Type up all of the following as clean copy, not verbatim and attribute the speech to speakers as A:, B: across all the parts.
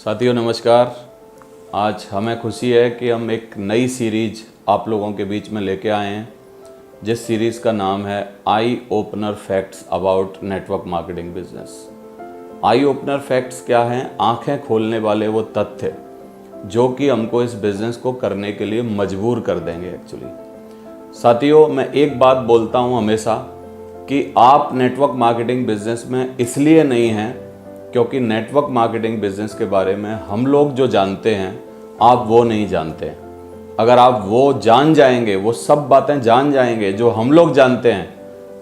A: साथियों नमस्कार। आज हमें खुशी है कि हम एक नई सीरीज आप लोगों के बीच में लेके आए हैं, जिस सीरीज़ का नाम है eye opener facts about network marketing business. Eye opener facts क्या हैं? आंखें खोलने वाले वो तथ्य जो कि हमको इस बिज़नेस को करने के लिए मजबूर कर देंगे। एक्चुअली साथियों, मैं एक बात बोलता हूँ हमेशा कि आप नेटवर्क मार्केटिंग बिजनेस में इसलिए नहीं हैं क्योंकि नेटवर्क मार्केटिंग बिजनेस के बारे में हम लोग जो जानते हैं आप वो नहीं जानते। अगर आप वो जान जाएंगे, वो सब बातें जान जाएंगे जो हम लोग जानते हैं,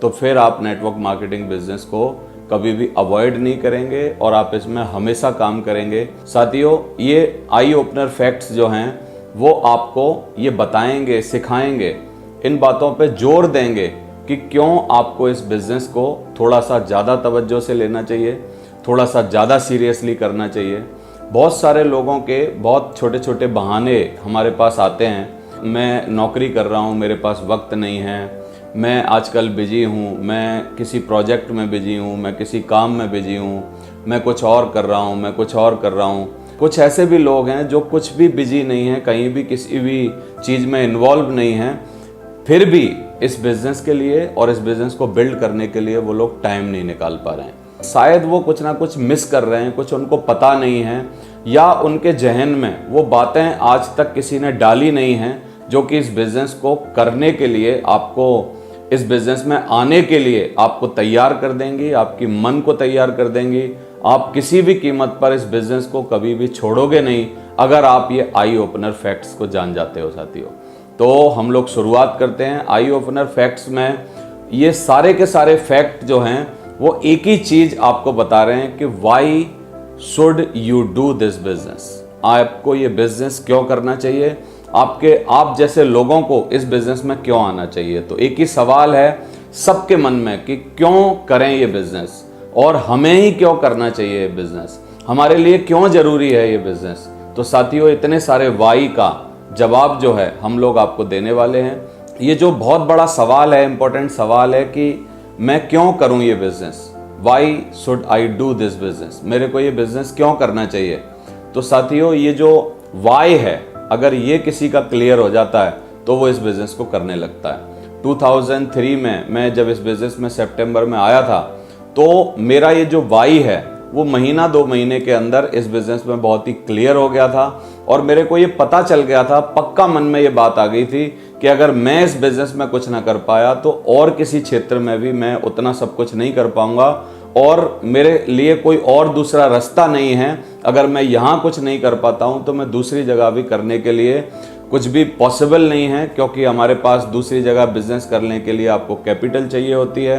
A: तो फिर आप नेटवर्क मार्केटिंग बिजनेस को कभी भी अवॉइड नहीं करेंगे और आप इसमें हमेशा काम करेंगे। साथियों, ये आई ओपनर फैक्ट्स जो हैं वो आपको ये बताएंगे, सिखाएंगे, इन बातों पे जोर देंगे कि क्यों आपको इस बिज़नेस को थोड़ा सा ज़्यादा तवज्जो से लेना चाहिए, थोड़ा सा ज़्यादा सीरियसली करना चाहिए। बहुत सारे लोगों के बहुत छोटे छोटे बहाने हमारे पास आते हैं। मैं नौकरी कर रहा हूँ, मेरे पास वक्त नहीं है, मैं आजकल बिजी हूँ, मैं किसी प्रोजेक्ट में बिजी हूँ, मैं किसी काम में बिजी हूँ, मैं कुछ और कर रहा हूँ, मैं कुछ और कर रहा हूँ। कुछ ऐसे भी लोग हैं जो कुछ भी बिजी नहीं हैं, कहीं भी किसी भी चीज़ में इन्वॉल्व नहीं हैं, फिर भी इस बिज़नेस के लिए और इस बिज़नेस को बिल्ड करने के लिए वो लोग टाइम नहीं निकाल पा रहे हैं। शायद वो कुछ ना कुछ मिस कर रहे हैं, कुछ उनको पता नहीं है, या उनके जहन में वो बातें आज तक किसी ने डाली नहीं हैं जो कि इस बिज़नेस को करने के लिए, आपको इस बिज़नेस में आने के लिए आपको तैयार कर देंगी, आपकी मन को तैयार कर देंगी। आप किसी भी कीमत पर इस बिज़नेस को कभी भी छोड़ोगे नहीं अगर आप ये आई ओपनर फैक्ट्स को जान जाते हो। साथियों, तो हम लोग शुरुआत करते हैं। आई ओपनर फैक्ट्स में ये सारे के सारे फैक्ट जो हैं वो एक ही चीज आपको बता रहे हैं कि why should you do this business. आपको ये बिजनेस क्यों करना चाहिए, आप जैसे लोगों को इस बिजनेस में क्यों आना चाहिए। तो एक ही सवाल है सबके मन में कि क्यों करें ये बिजनेस, और हमें ही क्यों करना चाहिए ये बिजनेस, हमारे लिए क्यों जरूरी है ये बिजनेस। तो साथियों, इतने सारे वाई का जवाब जो है हम लोग आपको देने वाले हैं। ये जो बहुत बड़ा सवाल है, इंपॉर्टेंट सवाल है कि मैं क्यों करूं ये business, why should I do this business, मेरे को ये बिजनेस क्यों करना चाहिए। तो साथियों, ये जो वाई है, अगर ये किसी का क्लियर हो जाता है तो वो इस बिजनेस को करने लगता है। 2003 में मैं जब इस बिजनेस में सितंबर में आया था, तो मेरा ये जो वाई है वो महीना 2 महीने के अंदर इस बिजनेस में बहुत ही क्लियर हो गया था, और मेरे को ये पता चल गया था, पक्का मन में ये बात आ गई थी कि अगर मैं इस बिजनेस में कुछ ना कर पाया तो और किसी क्षेत्र में भी मैं उतना सब कुछ नहीं कर पाऊंगा, और मेरे लिए कोई और दूसरा रास्ता नहीं है। अगर मैं यहाँ कुछ नहीं कर पाता हूँ तो मैं दूसरी जगह भी करने के लिए कुछ भी पॉसिबल नहीं है, क्योंकि हमारे पास दूसरी जगह बिजनेस करने के लिए आपको कैपिटल चाहिए होती है,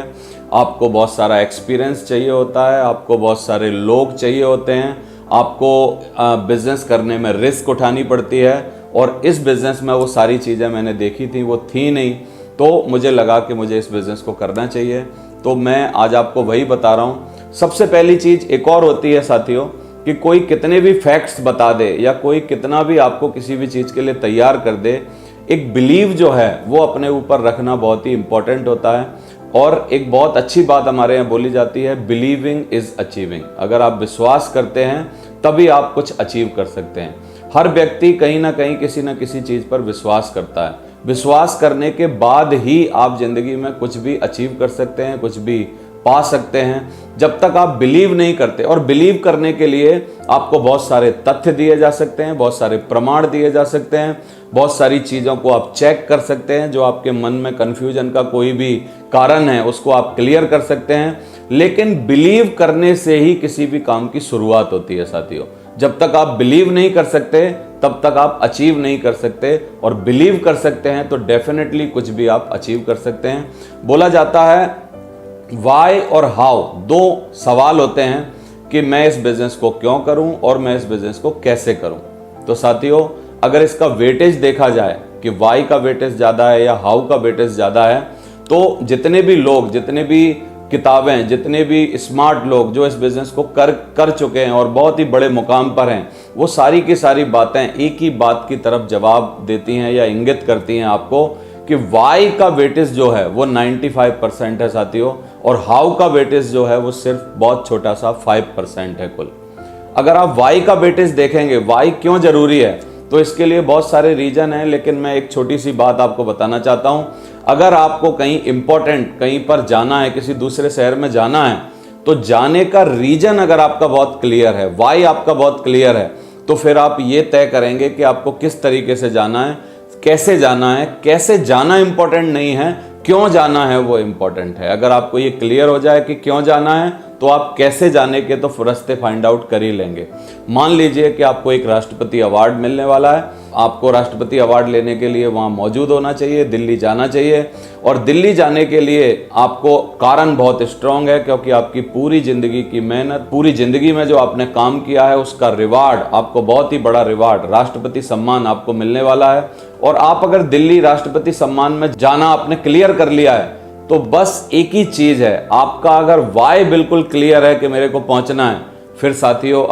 A: आपको बहुत सारा एक्सपीरियंस चाहिए होता है, आपको बहुत सारे लोग चाहिए होते हैं, आपको बिजनेस करने में रिस्क उठानी पड़ती है, और इस बिजनेस में वो सारी चीज़ें मैंने देखी थी, वो थी नहीं। तो मुझे लगा कि मुझे इस बिजनेस को करना चाहिए। तो मैं आज आपको वही बता रहा हूँ। सबसे पहली चीज़ एक और होती है साथियों कि कोई कितने भी फैक्ट्स बता दे या कोई कितना भी आपको किसी भी चीज़ के लिए तैयार कर दे, एक बिलीव जो है वो अपने ऊपर रखना बहुत ही इंपॉर्टेंट होता है। और एक बहुत अच्छी बात हमारे यहाँ बोली जाती है, बिलीविंग इज अचीविंग। अगर आप विश्वास करते हैं तभी आप कुछ अचीव कर सकते हैं। हर व्यक्ति कहीं ना कहीं किसी न किसी चीज़ पर विश्वास करता है। विश्वास करने के बाद ही आप जिंदगी में कुछ भी अचीव कर सकते हैं, कुछ भी पा सकते हैं। जब तक आप बिलीव नहीं करते, और बिलीव करने के लिए आपको बहुत सारे तथ्य दिए जा सकते हैं, बहुत सारे प्रमाण दिए जा सकते हैं, बहुत सारी चीज़ों को आप चेक कर सकते हैं, जो आपके मन में कन्फ्यूजन का कोई भी कारण है उसको आप क्लियर कर सकते हैं। लेकिन बिलीव करने से ही किसी भी काम की शुरुआत होती है साथियों। जब तक आप बिलीव नहीं कर सकते तब तक आप अचीव नहीं कर सकते, और बिलीव कर सकते हैं तो डेफिनेटली कुछ भी आप अचीव कर सकते हैं। बोला जाता है वाई और हाउ, 2 सवाल होते हैं कि मैं इस बिजनेस को क्यों करूं और मैं इस बिजनेस को कैसे करूं। तो साथियों, अगर इसका वेटेज देखा जाए कि वाई का वेटेज ज़्यादा है या हाउ का वेटेज ज़्यादा है, तो जितने भी लोग, जितने भी किताबें, जितने भी स्मार्ट लोग जो इस बिज़नेस को कर चुके हैं और बहुत ही बड़े मुकाम पर हैं, वो सारी की सारी बातें एक ही बात की तरफ जवाब देती हैं या इंगित करती हैं आपको कि वाई का वेटेज जो है वो 95% है साथियों, और हाउ का वेटेज जो है वो सिर्फ बहुत छोटा सा 5% है कुल। अगर आप वाई का वेटेज देखेंगे, वाई क्यों जरूरी है, तो इसके लिए बहुत सारे रीजन हैं, लेकिन मैं एक छोटी सी बात आपको बताना चाहता हूं। अगर आपको कहीं इंपॉर्टेंट कहीं पर जाना है, किसी दूसरे शहर में जाना है, तो जाने का रीजन अगर आपका बहुत क्लियर है, वाई आपका बहुत क्लियर है, तो फिर आप ये तय करेंगे कि आपको किस तरीके से जाना है, कैसे जाना है। कैसे जाना इंपॉर्टेंट नहीं है, क्यों जाना है वो इंपॉर्टेंट है। अगर आपको ये क्लियर हो जाए कि क्यों जाना है, तो आप कैसे जाने के तो रास्ते फाइंड आउट कर ही लेंगे। मान लीजिए कि आपको एक राष्ट्रपति अवार्ड मिलने वाला है, आपको राष्ट्रपति अवार्ड लेने के लिए वहां मौजूद होना चाहिए, दिल्ली जाना चाहिए। और दिल्ली जाने के लिए आपको कारण बहुत स्ट्रांग है, क्योंकि आपकी पूरी जिंदगी की मेहनत, पूरी जिंदगी में जो आपने काम किया है उसका रिवार्ड, आपको बहुत ही बड़ा रिवार्ड, राष्ट्रपति सम्मान आपको मिलने वाला है। और आप अगर दिल्ली राष्ट्रपति सम्मान में जाना आपने क्लियर कर लिया है, तो बस एक ही चीज है, आपका अगर वाई बिल्कुल क्लियर है कि मेरे को पहुंचना है, फिर साथियों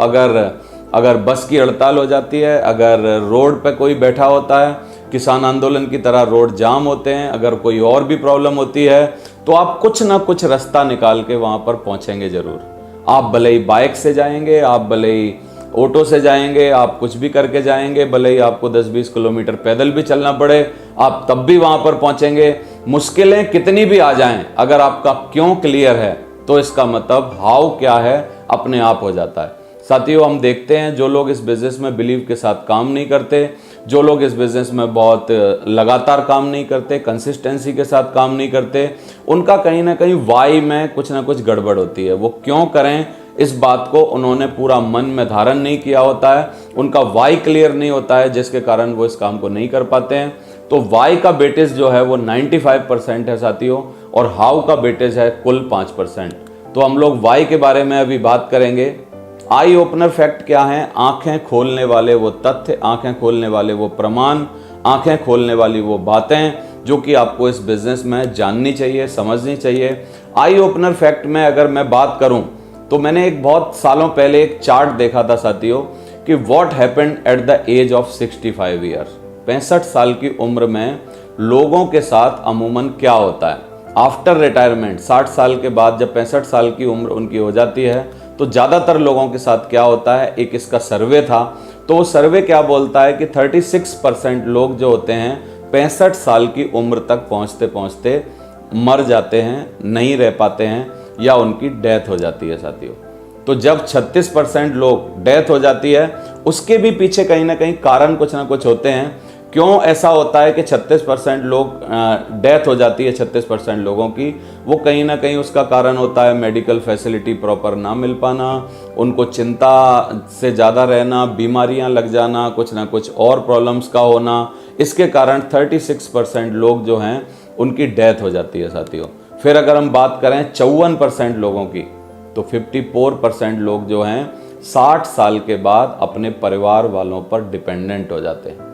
A: अगर बस की हड़ताल हो जाती है, अगर रोड पे कोई बैठा होता है, किसान आंदोलन की तरह रोड जाम होते हैं, अगर कोई और भी प्रॉब्लम होती है, तो आप कुछ ना कुछ रास्ता निकाल के वहां पर पहुंचेंगे जरूर। आप भले ही बाइक से जाएंगे, आप भले ही ऑटो से जाएंगे, आप कुछ भी करके जाएंगे, भले ही आपको 10-20 किलोमीटर पैदल भी चलना पड़े, आप तब भी वहां पर पहुंचेंगे। मुश्किलें कितनी भी आ जाएं, अगर आपका क्यों क्लियर है, तो इसका मतलब हाउ क्या है अपने आप हो जाता है। साथियों, हम देखते हैं जो लोग इस बिजनेस में बिलीव के साथ काम नहीं करते, जो लोग इस बिजनेस में बहुत लगातार काम नहीं करते, कंसिस्टेंसी के साथ काम नहीं करते, उनका कहीं ना कहीं वाई में कुछ ना कुछ गड़बड़ होती है। वो क्यों करें, इस बात को उन्होंने पूरा मन में धारण नहीं किया होता है, उनका वाई क्लियर नहीं होता है, जिसके कारण वो इस काम को नहीं कर पाते हैं। तो वाई का वेटेज जो है वो 95% है साथियों, और हाउ का वेटेज है कुल 5%। तो हम लोग वाई के बारे में अभी बात करेंगे। आई ओपनर फैक्ट क्या है? आंखें खोलने वाले वो तथ्य, आंखें खोलने वाले वो प्रमाण, आंखें खोलने वाली वो बातें जो कि आपको इस बिजनेस में जाननी चाहिए, समझनी चाहिए। आई ओपनर फैक्ट में अगर मैं बात करूं, तो मैंने एक बहुत सालों पहले एक चार्ट देखा था साथियों कि what happened at the age of 65 years. 65 साल की उम्र में लोगों के साथ अमूमन क्या होता है आफ्टर रिटायरमेंट। 60 साल के बाद जब 65 साल की उम्र उनकी हो जाती है, तो ज़्यादातर लोगों के साथ क्या होता है, एक इसका सर्वे था, तो वो सर्वे क्या बोलता है कि 36% लोग जो होते हैं 65 साल की उम्र तक पहुंचते पहुंचते मर जाते हैं, नहीं रह पाते हैं, या उनकी डेथ हो जाती है साथियों। तो जब 36% लोग डेथ हो जाती है, उसके भी पीछे कहीं ना कहीं कारण कुछ ना कुछ होते हैं। क्यों ऐसा होता है कि 36% लोग डेथ हो जाती है 36% लोगों की, वो कहीं ना कहीं उसका कारण होता है मेडिकल फैसिलिटी प्रॉपर ना मिल पाना, उनको चिंता से ज़्यादा रहना, बीमारियां लग जाना, कुछ ना कुछ और प्रॉब्लम्स का होना, इसके कारण 36% लोग जो हैं उनकी डेथ हो जाती है साथियों। फिर अगर हम बात करें 54% लोगों की, तो 54% लोग जो हैं 60 साल के बाद अपने परिवार वालों पर डिपेंडेंट हो जाते हैं।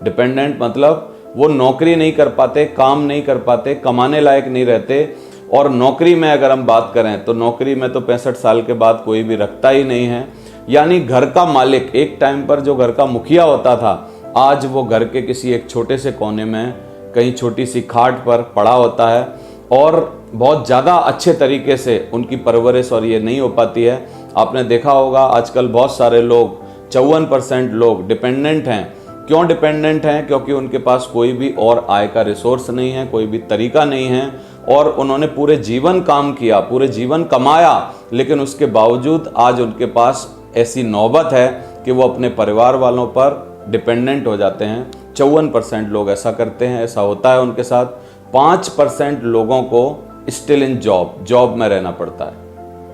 A: डिपेंडेंट मतलब वो नौकरी नहीं कर पाते, काम नहीं कर पाते, कमाने लायक नहीं रहते। और नौकरी में अगर हम बात करें, तो नौकरी में तो 65 साल के बाद कोई भी रखता ही नहीं है। यानी घर का मालिक, एक टाइम पर जो घर का मुखिया होता था, आज वो घर के किसी एक छोटे से कोने में कहीं छोटी सी खाट पर पड़ा होता है, और बहुत ज़्यादा अच्छे तरीके से उनकी परवरिश और ये नहीं हो पाती है। आपने देखा होगा आजकल बहुत सारे लोग, 54% लोग डिपेंडेंट हैं। क्यों डिपेंडेंट हैं? क्योंकि उनके पास कोई भी और आय का रिसोर्स नहीं है, कोई भी तरीका नहीं है, और उन्होंने पूरे जीवन काम किया, पूरे जीवन कमाया, लेकिन उसके बावजूद आज उनके पास ऐसी नौबत है कि वो अपने परिवार वालों पर डिपेंडेंट हो जाते हैं। 54% लोग ऐसा करते हैं, ऐसा होता है उनके साथ। 5% लोगों को स्टिल इन जॉब में रहना पड़ता है।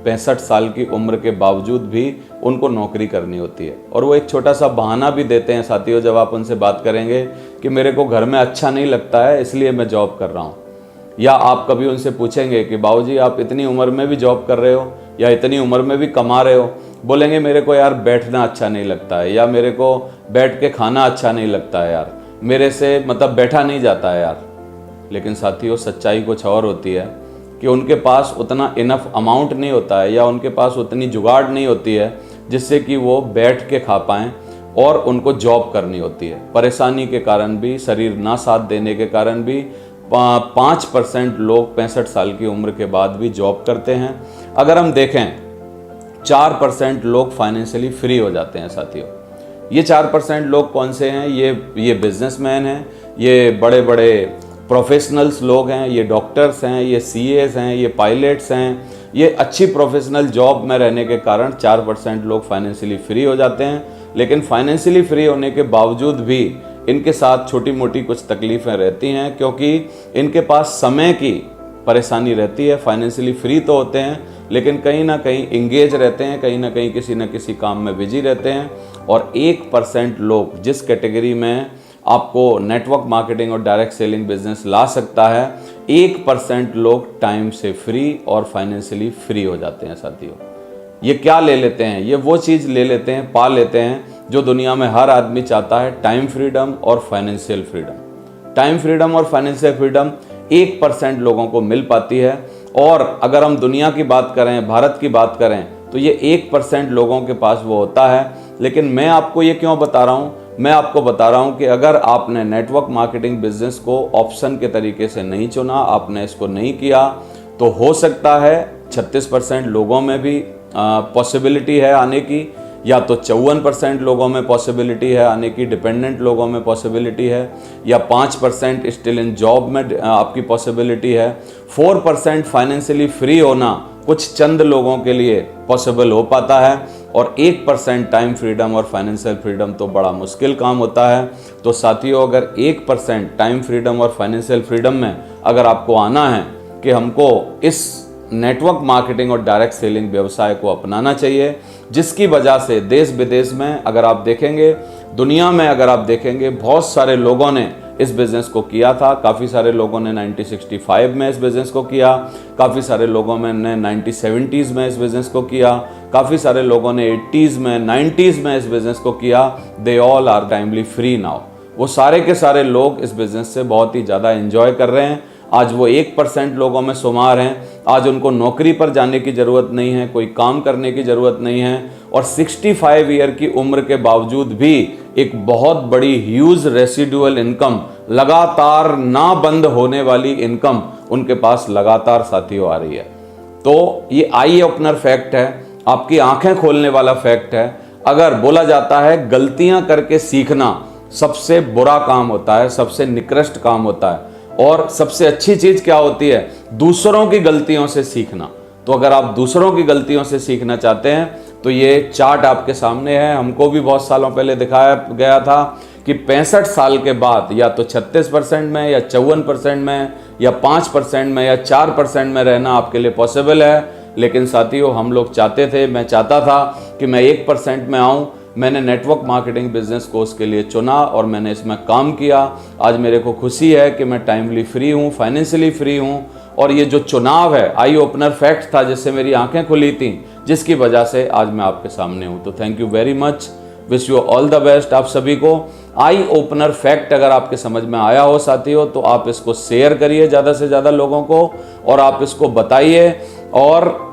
A: 65 साल की उम्र के बावजूद भी उनको नौकरी करनी होती है, और वो एक छोटा सा बहाना भी देते हैं साथियों, जब आप उनसे बात करेंगे कि मेरे को घर में अच्छा नहीं लगता है इसलिए मैं जॉब कर रहा हूँ। या आप कभी उनसे पूछेंगे कि बाबूजी आप इतनी उम्र में भी जॉब कर रहे हो या इतनी उम्र में भी कमा रहे हो, बोलेंगे मेरे को यार बैठना अच्छा नहीं लगता है, या मेरे को बैठ के खाना अच्छा नहीं लगता है यार, मेरे से मतलब बैठा नहीं जाता है यार। लेकिन साथियों, सच्चाई कुछ और होती है कि उनके पास उतना इनफ अमाउंट नहीं होता है, या उनके पास उतनी जुगाड़ नहीं होती है जिससे कि वो बैठ के खा पाएँ, और उनको जॉब करनी होती है। परेशानी के कारण भी, शरीर ना साथ देने के कारण भी 5% लोग 65 साल की उम्र के बाद भी जॉब करते हैं। अगर हम देखें 4% लोग फाइनेंशियली फ्री हो जाते हैं साथियों। ये 4% लोग कौन से हैं? ये बिजनेसमैन हैं, ये बड़े बड़े प्रोफेशनल्स लोग हैं, ये डॉक्टर्स हैं, ये सीएस हैं, ये पायलट्स हैं। ये अच्छी प्रोफेशनल जॉब में रहने के कारण 4% लोग फाइनेंशियली फ्री हो जाते हैं। लेकिन फाइनेंशियली फ्री होने के बावजूद भी इनके साथ छोटी मोटी कुछ तकलीफ़ें रहती हैं, क्योंकि इनके पास समय की परेशानी रहती है। फाइनेंशियली फ्री तो होते हैं लेकिन कहीं ना कहीं इंगेज रहते हैं, कहीं ना कहीं किसी न किसी काम में बिजी रहते हैं। और 1% लोग, जिस कैटेगरी में आपको नेटवर्क मार्केटिंग और डायरेक्ट सेलिंग बिजनेस ला सकता है, 1% लोग टाइम से फ्री और फाइनेंशियली फ्री हो जाते हैं साथियों। ये क्या ले लेते हैं? ये वो चीज़ ले लेते हैं, पा लेते हैं जो दुनिया में हर आदमी चाहता है, टाइम फ्रीडम और फाइनेंशियल फ्रीडम। टाइम फ्रीडम और फाइनेंशियल फ्रीडम 1% लोगों को मिल पाती है। और अगर हम दुनिया की बात करें, भारत की बात करें, तो ये 1% लोगों के पास वो होता है। लेकिन मैं आपको ये क्यों बता रहा हूँ? मैं आपको बता रहा हूँ कि अगर आपने नेटवर्क मार्केटिंग बिजनेस को ऑप्शन के तरीके से नहीं चुना, आपने इसको नहीं किया, तो हो सकता है 36% लोगों में भी पॉसिबिलिटी है आने की, या तो 54% लोगों में पॉसिबिलिटी है आने की, डिपेंडेंट लोगों में पॉसिबिलिटी है, या 5% स्टिल इन जॉब में आपकी पॉसिबिलिटी है। 4% फाइनेंशियली फ्री होना कुछ चंद लोगों के लिए पॉसिबल हो पाता है, और 1% टाइम फ्रीडम और फाइनेंशियल फ्रीडम तो बड़ा मुश्किल काम होता है। तो साथियों, अगर 1% टाइम फ्रीडम और फाइनेंशियल फ्रीडम में अगर आपको आना है कि हमको इस नेटवर्क मार्केटिंग और डायरेक्ट सेलिंग व्यवसाय को अपनाना चाहिए, जिसकी वजह से देश विदेश में अगर आप देखेंगे, दुनिया में अगर आप देखेंगे, बहुत सारे लोगों ने इस बिज़नेस को किया था। काफ़ी सारे लोगों ने 1965 में इस बिज़नेस को किया, काफ़ी सारे लोगों ने 1970s में इस बिज़नेस को किया, काफ़ी सारे लोगों ने 80s में, 90s में इस बिज़नेस को किया। They all are timely free now. वो सारे के सारे लोग इस बिज़नेस से बहुत ही ज़्यादा एंजॉय कर रहे हैं। आज वो 1% लोगों में शुमार हैं। आज उनको नौकरी पर जाने की ज़रूरत नहीं है, कोई काम करने की ज़रूरत नहीं है, और 65 ईयर की उम्र के बावजूद भी एक बहुत बड़ी ह्यूज रेसिडुअल इनकम, लगातार ना बंद होने वाली इनकम उनके पास लगातार साथियों आ रही है। तो ये आई ओपनर फैक्ट है, आपकी आंखें खोलने वाला फैक्ट है। अगर बोला जाता है गलतियां करके सीखना सबसे बुरा काम होता है, सबसे निकृष्ट काम होता है, और सबसे अच्छी चीज़ क्या होती है? दूसरों की गलतियों से सीखना। तो अगर आप दूसरों की गलतियों से सीखना चाहते हैं तो ये चार्ट आपके सामने है। हमको भी बहुत सालों पहले दिखाया गया था कि 65 साल के बाद या तो 36% में, या 54% में, या 5% में, या 4% में रहना आपके लिए पॉसिबल है। लेकिन साथियों, हम लोग चाहते थे, मैं चाहता था कि मैं 1% में आऊँ। मैंने नेटवर्क मार्केटिंग बिजनेस को उसके लिए चुना और मैंने इसमें काम किया। आज मेरे को खुशी है कि मैं टाइमली फ्री हूँ, फाइनेंशियली फ्री हूँ, और ये जो चुनाव है, आई ओपनर फैक्ट था जिससे मेरी आंखें खुली थी, जिसकी वजह से आज मैं आपके सामने हूँ। तो thank you very much, wish you all the best आप सभी को। आई ओपनर फैक्ट अगर आपके समझ में आया हो साथियों, तो आप इसको शेयर करिए ज़्यादा से ज़्यादा लोगों को, और आप इसको बताइए, और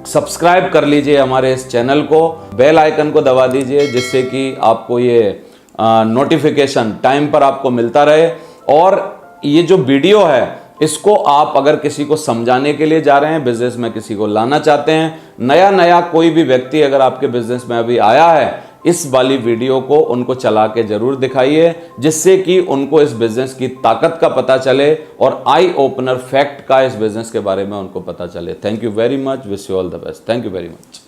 A: सब्सक्राइब कर लीजिए हमारे इस चैनल को, बेल आइकन को दबा दीजिए, जिससे कि आपको ये नोटिफिकेशन टाइम पर आपको मिलता रहे। और ये जो वीडियो है, इसको आप अगर किसी को समझाने के लिए जा रहे हैं, बिजनेस में किसी को लाना चाहते हैं, नया कोई भी व्यक्ति अगर आपके बिजनेस में अभी आया है, इस वाली वीडियो को उनको चला के जरूर दिखाइए, जिससे कि उनको इस बिजनेस की ताकत का पता चले और आई ओपनर फैक्ट का इस बिजनेस के बारे में उनको पता चले। Thank you very much, wish you all the best. Thank you very much.